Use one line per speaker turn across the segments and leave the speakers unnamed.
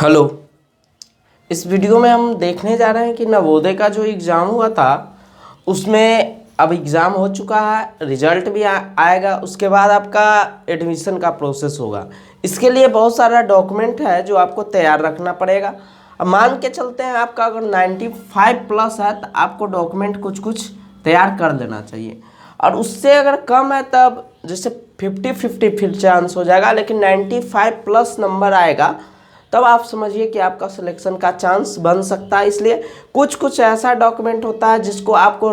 Hello. इस video में हम देखने जा रहे हैं कि नवोदय का जो एग्ज़ाम हुआ था उसमें अब एग्ज़ाम हो चुका है, रिजल्ट भी आएगा। उसके बाद आपका एडमिशन का प्रोसेस होगा। इसके लिए बहुत सारा डॉक्यूमेंट है जो आपको तैयार रखना पड़ेगा। अब मान के चलते हैं आपका अगर 95 प्लस है तो आपको डॉक्यूमेंट कुछ कुछ तैयार कर लेना चाहिए, और उससे अगर कम है तब जैसे 50-50 फिर चांस हो जाएगा, लेकिन 95 प्लस नंबर आएगा तब आप समझिए कि आपका सिलेक्शन का चांस बन सकता है। इसलिए कुछ कुछ ऐसा डॉक्यूमेंट होता है जिसको आपको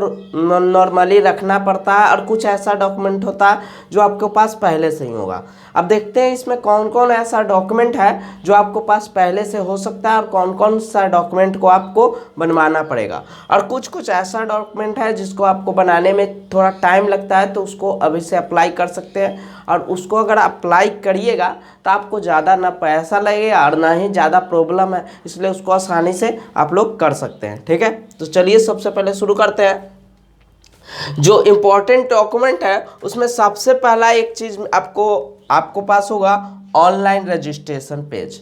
नॉर्मली रखना पड़ता है, और कुछ ऐसा डॉक्यूमेंट होता है जो आपके पास पहले से ही होगा। अब देखते हैं इसमें कौन कौन ऐसा डॉक्यूमेंट है जो आपको पास पहले से हो सकता है और कौन कौन सा डॉक्यूमेंट को आपको बनवाना पड़ेगा। और कुछ कुछ ऐसा डॉक्यूमेंट है जिसको आपको बनाने में थोड़ा टाइम लगता है, तो उसको अभी से अप्लाई कर सकते हैं। और उसको अगर अप्लाई करिएगा तो आपको ज़्यादा ना पैसा लगेगा और ना ही ज़्यादा प्रॉब्लम है, इसलिए उसको आसानी से आप लोग कर सकते हैं। ठीक है, तो चलिए सबसे पहले शुरू करते हैं। जो इम्पोर्टेंट डॉक्यूमेंट है उसमें सबसे पहला एक चीज़ आपको पास होगा ऑनलाइन रजिस्ट्रेशन पेज।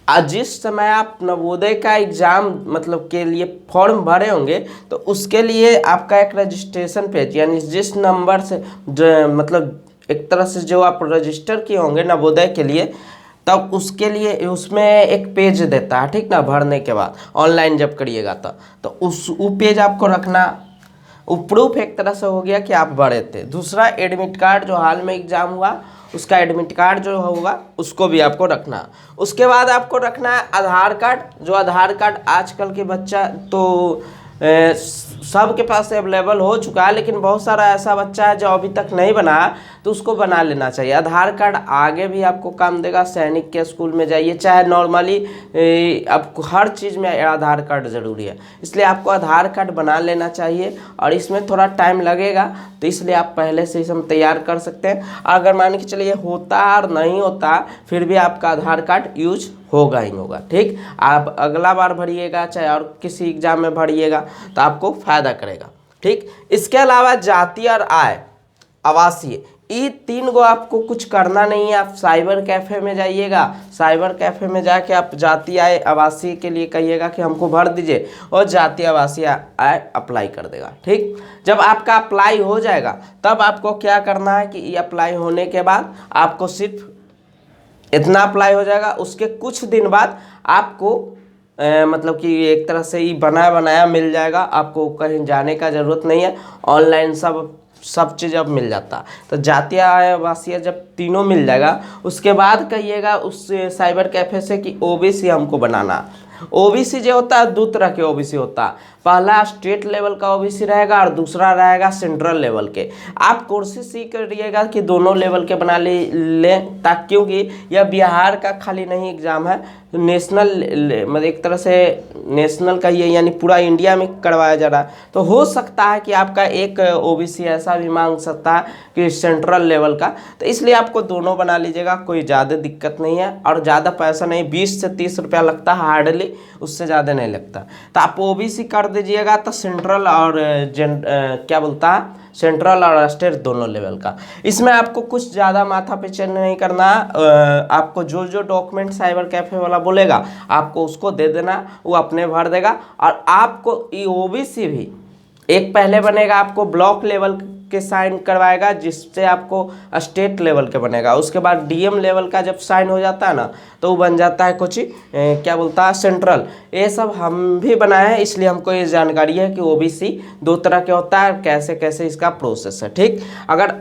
आज जिस समय आप नवोदय का एग्ज़ाम मतलब के लिए फॉर्म भरे होंगे तो उसके लिए आपका एक रजिस्ट्रेशन पेज, यानी जिस नंबर से मतलब एक तरह से जो आप रजिस्टर किए होंगे नवोदय के लिए, तब उसके लिए उसमें एक पेज देता है, ठीक ना, भरने के बाद ऑनलाइन जब करिएगा तो वो पेज आपको रखना। वो प्रूफ एक तरह से हो गया कि आप भरे थे। दूसरा, एडमिट कार्ड जो हाल में एग्ज़ाम हुआ उसका एडमिट कार्ड जो होगा उसको भी आपको रखना। उसके बाद आपको रखना है आधार कार्ड। जो आधार कार्ड आजकल के बच्चा तो सबके पास अवेलेबल हो चुका है, लेकिन बहुत सारा ऐसा बच्चा है जो अभी तक नहीं बना, तो उसको बना लेना चाहिए। आधार कार्ड आगे भी आपको काम देगा। सैनिक के स्कूल में जाइए, चाहे नॉर्मली आपको हर चीज़ में आधार कार्ड ज़रूरी है, इसलिए आपको आधार कार्ड बना लेना चाहिए। और इसमें थोड़ा टाइम लगेगा, तो इसलिए आप पहले से इसे तैयार कर सकते हैं। अगर मान के चलिए होता है और नहीं होता फिर भी आपका आधार कार्ड यूज होगा ही होगा। ठीक, आप अगला बार भरिएगा चाहे और किसी एग्जाम में भरिएगा तो आपको फायदा करेगा। ठीक, इसके अलावा जाति और आय, आवासीय, ये तीन को आपको कुछ करना नहीं है। आप साइबर कैफ़े में जाइएगा, साइबर कैफ़े में जाके आप जाति आय आवासीय के लिए कहिएगा कि हमको भर दीजिए, और जाति आवासीय आय अप्लाई कर देगा। ठीक, जब आपका अप्लाई हो जाएगा तब आपको क्या करना है कि ये अप्लाई होने के बाद आपको सिर्फ इतना अप्लाई हो जाएगा। उसके कुछ दिन बाद आपको मतलब कि एक तरह से ये बनाया बनाया मिल जाएगा, आपको कहीं जाने का ज़रूरत नहीं है। ऑनलाइन सब चीज़ अब मिल जाता है। तो जातीय आवासीय जब तीनों मिल जाएगा उसके बाद कहिएगा उस साइबर कैफ़े से कि ओबीसी हमको बनाना। ओबीसी जो होता है दो तरह के ओबीसी होता है, पहला स्टेट लेवल का ओबीसी रहेगा और दूसरा रहेगा सेंट्रल लेवल के। आप कोशिश ही करिएगा कि दोनों लेवल के बना लें, ताकि क्योंकि यह बिहार का खाली नहीं एग्ज़ाम है, नेशनल मतलब एक तरह से नेशनल का ये यानी पूरा इंडिया में करवाया जा रहा है। तो हो सकता है कि आपका एक ओबीसी ऐसा भी मांग सकता है कि सेंट्रल लेवल का, तो इसलिए आपको दोनों बना लीजिएगा, कोई ज़्यादा दिक्कत नहीं है। और ज़्यादा पैसा नहीं, 20 से 30 रुपया लगता है हार्डली, उससे ज़्यादा नहीं लगता। तो आप ओबीसी कर दीजिएगा तो सेंट्रल और क्या बोलता है सेंट्रल और स्टेट दोनों लेवल का। इसमें आपको कुछ ज़्यादा माथा पीछे नहीं करना। आपको जो जो डॉक्यूमेंट साइबर कैफ़े वाला बोलेगा आपको उसको दे देना, वो अपने भर देगा। और आपको ये ओबीसी भी एक पहले बनेगा, आपको ब्लॉक लेवल के साइन करवाएगा, जिससे आपको स्टेट लेवल के बनेगा। उसके बाद डीएम लेवल का जब साइन हो जाता है ना तो वो बन जाता है कुछ क्या बोलता है सेंट्रल। ये सब हम भी बनाए हैं, इसलिए हमको ये जानकारी है कि ओबीसी दो तरह के होता है, कैसे कैसे इसका प्रोसेस है। ठीक, अगर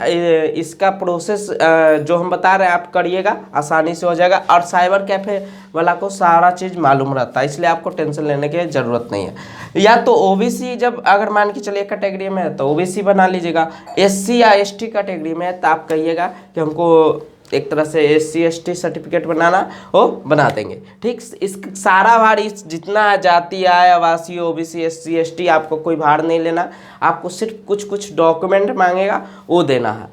इसका प्रोसेस जो हम बता रहे हैं आप करिएगा आसानी से हो जाएगा। और साइबर कैफ़े वाला को सारा चीज़ मालूम रहता है, इसलिए आपको टेंशन लेने की ज़रूरत नहीं है। या तो ओबीसी जब अगर मान के चलिए कैटेगरी में है तो ओबीसी बना लीजिएगा। एससी या एसटी कैटेगरी में है तो आप कहिएगा कि हमको एक तरह से एससी एसटी सर्टिफिकेट बनाना हो, बना देंगे। ठीक, इस सारा भार इस जितना जाति आय आवासीय ओबीसी एससी एसटी आपको कोई भार नहीं लेना। आपको सिर्फ कुछ कुछ डॉक्यूमेंट मांगेगा वो देना है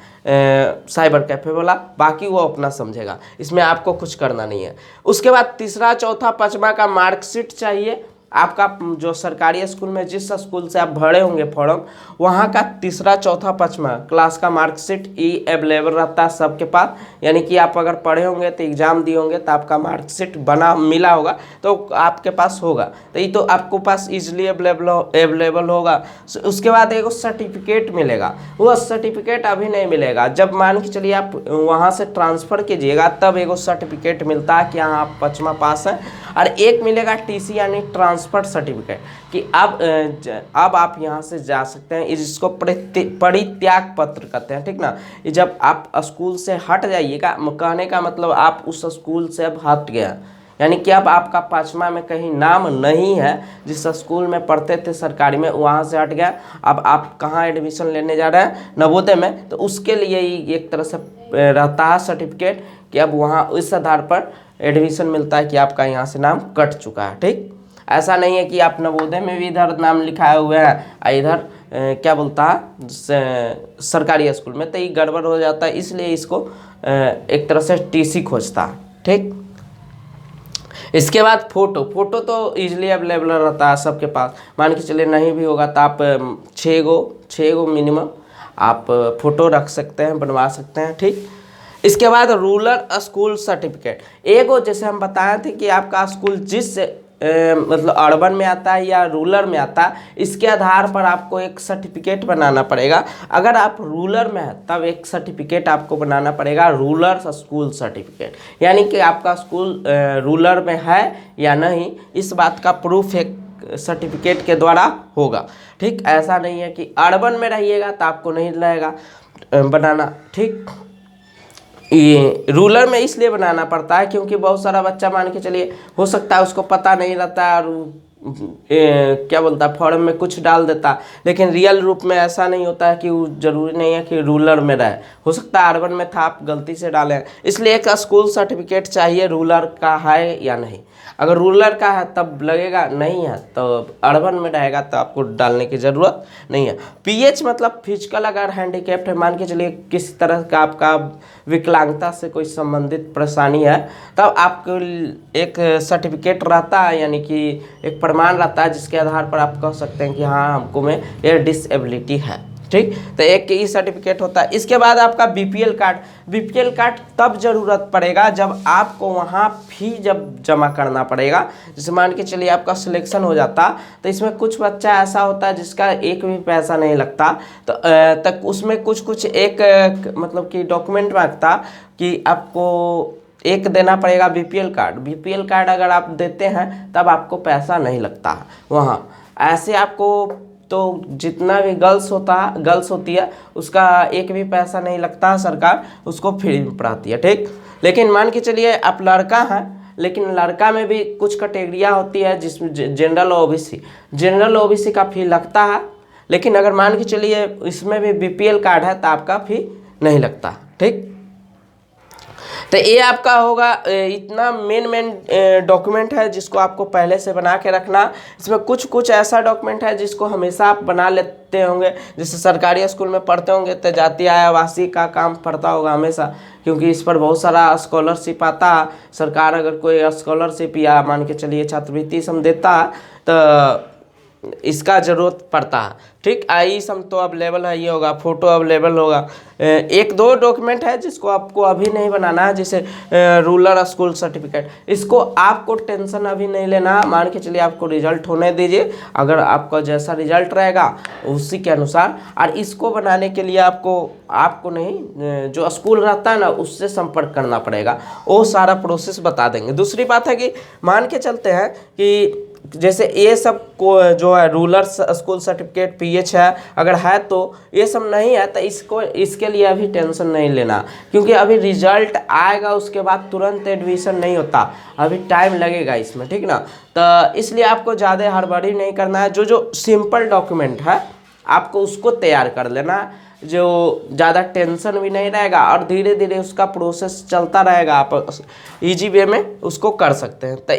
साइबर कैफ़े वाला, बाकी वो अपना समझेगा, इसमें आपको कुछ करना नहीं है। उसके बाद तीसरा चौथा पांचवा का मार्कशीट चाहिए। आपका जो सरकारी स्कूल में जिस स्कूल से आप भरे होंगे फॉर्म, वहाँ का तीसरा चौथा पाँचवा क्लास का मार्कशीट ही अवेलेबल रहता है सबके पास। यानी कि आप अगर पढ़े होंगे तो एग्ज़ाम दिए होंगे तो आपका मार्कशीट बना मिला होगा तो आपके पास होगा, तो ये तो आपको पास ईजिली अवेलेबल होगा। उसके बाद एक सर्टिफिकेट मिलेगा, वो सर्टिफिकेट अभी नहीं मिलेगा, जब मान के चलिए आप वहाँ से ट्रांसफ़र कीजिएगा तब एक सर्टिफिकेट मिलता है कि हाँ आप 5वां पास हैं। और एक मिलेगा टीसी यानी ट्रांसफर सर्टिफिकेट कि अब आप यहाँ से जा सकते हैं, इसको परित्याग पत्र कहते हैं, ठीक ना। जब आप स्कूल से हट जाइएगा, कहने का मतलब आप उस स्कूल से अब हट गया, यानी कि अब आपका 5वां में कहीं नाम नहीं है, जिस स्कूल में पढ़ते थे सरकारी में वहाँ से हट गया, अब आप कहाँ एडमिशन लेने जा रहे हैं, नवोदय में, तो उसके लिए ही एक तरह से रहता है सर्टिफिकेट कि अब वहाँ इस आधार पर एडमिशन मिलता है कि आपका यहाँ से नाम कट चुका है, ठीक। ऐसा नहीं है कि आप नवोदय में भी इधर नाम लिखाए हुए हैं इधर क्या बोलता है सरकारी स्कूल में, तो ये गड़बड़ हो जाता है, इसलिए इसको एक तरह से टीसी खोजता है, ठीक। इसके बाद फोटो तो इजीली अवेलेबल रहता है सबके पास, मान के चलिए नहीं भी होगा तो आप 6 गो मिनिमम आप फोटो रख सकते हैं, बनवा सकते हैं, ठीक। इसके बाद रूरल स्कूल सर्टिफिकेट, एगो जैसे हम बताए थे कि आपका स्कूल जिस मतलब अर्बन में आता है या रूरल में आता है, इसके आधार पर आपको एक सर्टिफिकेट बनाना पड़ेगा। अगर आप रूरल में है तब एक सर्टिफिकेट आपको बनाना पड़ेगा, रूरल स्कूल सर्टिफिकेट, यानी कि आपका स्कूल रूरल में है या नहीं इस बात का प्रूफ एक सर्टिफिकेट के द्वारा होगा, ठीक। ऐसा नहीं है कि अर्बन में रहिएगा तो आपको नहीं लगेगा बनाना, ठीक। ये रूरल में इसलिए बनाना पड़ता है क्योंकि बहुत सारा बच्चा मान के चलिए हो सकता है उसको पता नहीं रहता है और क्या बोलता है फॉर्म में कुछ डाल देता, लेकिन रियल रूप में ऐसा नहीं होता है कि वो जरूरी नहीं है कि रूरल में रहे, हो सकता है अर्बन में था आप गलती से डालें, इसलिए एक स्कूल सर्टिफिकेट चाहिए रूरल का है या नहीं। अगर रूरल का है तब लगेगा, नहीं है तो अर्बन में रहेगा तो आपको डालने की ज़रूरत नहीं है। पीएच मतलब फिजिकल अगर हैंडीकैप्ड है, मान के चलिए किसी तरह का आपका विकलांगता से कोई संबंधित परेशानी है, तब आपको एक सर्टिफिकेट रहता है, यानी कि एक प्रमाण रहता है जिसके आधार पर आप कह सकते हैं कि हाँ हमको में ये डिसेबिलिटी है, ठीक। तो एक ई सर्टिफिकेट होता है। इसके बाद आपका बीपीएल कार्ड तब ज़रूरत पड़ेगा जब आपको वहाँ फी जब जमा करना पड़ेगा। जैसे मान के चलिए आपका सिलेक्शन हो जाता तो इसमें कुछ बच्चा ऐसा होता है जिसका एक भी पैसा नहीं लगता, तो तक उसमें कुछ एक मतलब कि डॉक्यूमेंट मांगता कि आपको एक देना पड़ेगा बीपीएल कार्ड अगर आप देते हैं तब आपको पैसा नहीं लगता वहाँ। ऐसे आपको तो जितना भी गर्ल्स होती है उसका एक भी पैसा नहीं लगता, सरकार उसको फ्री में पढ़ाती है, ठीक। लेकिन मान के चलिए आप लड़का हैं, लेकिन लड़का में भी कुछ कैटेगरियाँ होती है जिसमें जनरल ओबीसी का फी लगता है, लेकिन अगर मान के चलिए इसमें भी बीपीएल कार्ड है तो आपका फी नहीं लगता, ठीक। तो ये आपका होगा इतना मेन डॉक्यूमेंट है जिसको आपको पहले से बना के रखना। इसमें कुछ ऐसा डॉक्यूमेंट है जिसको हमेशा आप बना लेते होंगे, जैसे सरकारी स्कूल में पढ़ते होंगे तो जाति आवासीय का काम पड़ता होगा हमेशा, क्योंकि इस पर बहुत सारा स्कॉलरशिप आता है। सरकार अगर कोई स्कॉलरशिप या मान के चलिए छात्रवृत्ति सम देता है तो इसका ज़रूरत पड़ता है, ठीक। आई सम तो अवेलेबल है, ये होगा, फोटो अवेलेबल होगा। एक दो डॉक्यूमेंट है जिसको आपको अभी नहीं बनाना है, जैसे रूरल स्कूल सर्टिफिकेट, इसको आपको टेंशन अभी नहीं लेना, मान के चलिए आपको रिजल्ट होने दीजिए, अगर आपका जैसा रिजल्ट रहेगा उसी के अनुसार। और इसको बनाने के लिए आपको नहीं, जो स्कूल रहता है ना उससे संपर्क करना पड़ेगा, वो सारा प्रोसेस बता देंगे। दूसरी बात है कि मान के चलते हैं कि जैसे ये सब को जो है रूरल स्कूल सर्टिफिकेट पीएच है, अगर है तो ये सब नहीं है तो इसके लिए अभी टेंशन नहीं लेना, क्योंकि अभी रिजल्ट आएगा उसके बाद तुरंत एडमिशन नहीं होता, अभी टाइम लगेगा इसमें, ठीक ना। तो इसलिए आपको ज़्यादा हड़बड़ी नहीं करना है, जो सिंपल डॉक्यूमेंट है आपको उसको तैयार कर लेना, जो ज़्यादा टेंशन भी नहीं रहेगा और धीरे धीरे उसका प्रोसेस चलता रहेगा, आप इजी वे में उसको कर सकते हैं। तो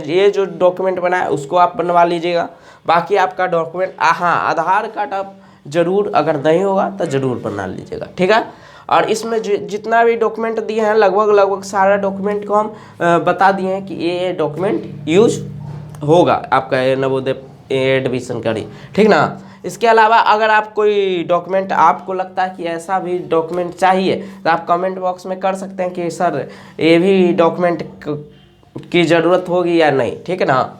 ये जो डॉक्यूमेंट बना है उसको आप बनवा लीजिएगा। बाकी आपका डॉक्यूमेंट हाँ आधार कार्ड आप ज़रूर, अगर नहीं होगा तो ज़रूर बना लीजिएगा, ठीक है। और इसमें जितना भी डॉक्यूमेंट दिए हैं लगभग सारा डॉक्यूमेंट को हम बता दिए हैं कि ये डॉक्यूमेंट यूज होगा आपका ये नवोदय एडमिशन करी, ठीक ना। इसके अलावा अगर आप कोई डॉक्यूमेंट आपको लगता है कि ऐसा भी डॉक्यूमेंट चाहिए तो आप कमेंट बॉक्स में कर सकते हैं कि सर ये भी डॉक्यूमेंट की ज़रूरत होगी या नहीं, ठीक है ना।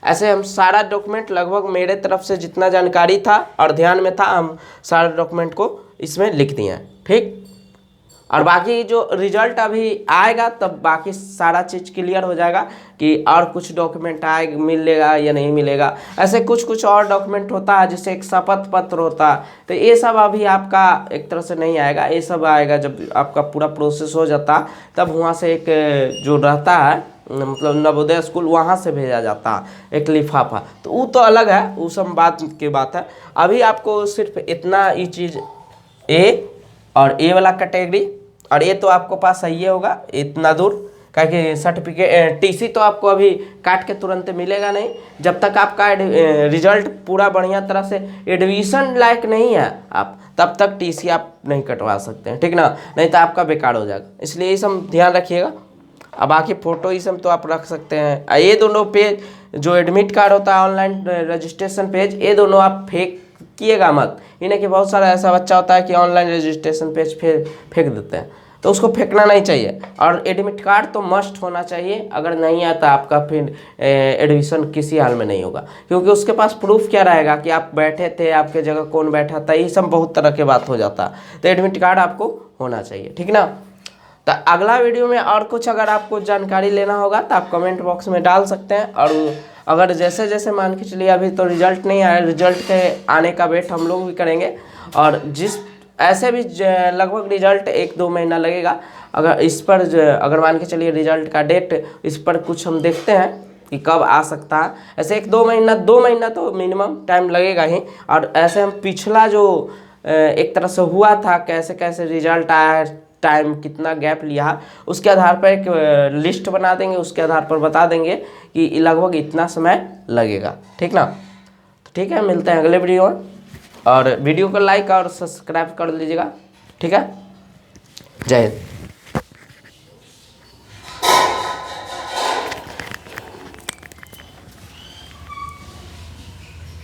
ऐसे हम सारा डॉक्यूमेंट लगभग मेरे तरफ से जितना जानकारी था और ध्यान में था हम सारे डॉक्यूमेंट को इसमें लिख दिए हैं, ठीक। और बाकी जो रिजल्ट अभी आएगा तब बाकी सारा चीज़ क्लियर हो जाएगा कि और कुछ डॉक्यूमेंट आएगा मिलेगा या नहीं मिलेगा। ऐसे कुछ कुछ और डॉक्यूमेंट होता है, जैसे एक शपथ पत्र होता है, तो ये सब अभी आपका एक तरह से नहीं आएगा। ये सब आएगा जब आपका पूरा प्रोसेस हो जाता तब वहाँ से एक जो रहता है मतलब नवोदय स्कूल वहाँ से भेजा जाता है एक लिफाफा, तो वो तो अलग है, वो सब बात की बात है। अभी आपको सिर्फ इतना ये चीज़ ए और ए वाला कैटेगरी और ये तो आपको पास सही होगा इतना दूर, क्योंकि सर्टिफिकेट टीसी तो आपको अभी काट के तुरंत मिलेगा नहीं जब तक आपका रिजल्ट पूरा बढ़िया तरह से एडमिशन लायक नहीं है आप तब तक टीसी आप नहीं कटवा सकते हैं, ठीक ना, नहीं तो आपका बेकार हो जाएगा। इसलिए ये सब ध्यान रखिएगा। अब बाकी फ़ोटो ये सब तो आप रख सकते हैं। ये दोनों पेज जो एडमिट कार्ड होता है ऑनलाइन रजिस्ट्रेशन पेज, ये दोनों आप फेक किएगा मत। इन्हें कि बहुत सारा ऐसा बच्चा होता है कि ऑनलाइन रजिस्ट्रेशन पेज फेंक देते हैं, तो उसको फेंकना नहीं चाहिए। और एडमिट कार्ड तो मस्ट होना चाहिए, अगर नहीं आता आपका फिर एडमिशन किसी हाल में नहीं होगा, क्योंकि उसके पास प्रूफ क्या रहेगा कि आप बैठे थे, आपके जगह कौन बैठा था, ये सब बहुत तरह के बात हो जाता है। तो एडमिट कार्ड आपको होना चाहिए, ठीक ना। तो अगला वीडियो में और कुछ अगर आपको जानकारी लेना होगा तो आप कमेंट बॉक्स में डाल सकते हैं। और अगर जैसे जैसे मान के चलिए अभी तो रिजल्ट नहीं आया, रिजल्ट के आने का वेट हम लोग भी करेंगे। और जिस ऐसे भी लगभग रिजल्ट 1-2 महीना लगेगा। अगर इस पर अगर मान के चलिए रिजल्ट का डेट इस पर कुछ हम देखते हैं कि कब आ सकता है। ऐसे 1-2 महीना 2 महीना तो मिनिमम टाइम लगेगा ही। और ऐसे हम पिछला जो एक तरह से हुआ था कैसे कैसे रिजल्ट आया, टाइम कितना गैप लिया, उसके आधार पर एक लिस्ट बना देंगे, उसके आधार पर बता देंगे कि लगभग इतना समय लगेगा, ठीक ना। तो ठीक है, मिलते हैं अगले वीडियो में। और वीडियो को लाइक और सब्सक्राइब कर लीजिएगा, ठीक है। जय हिंद।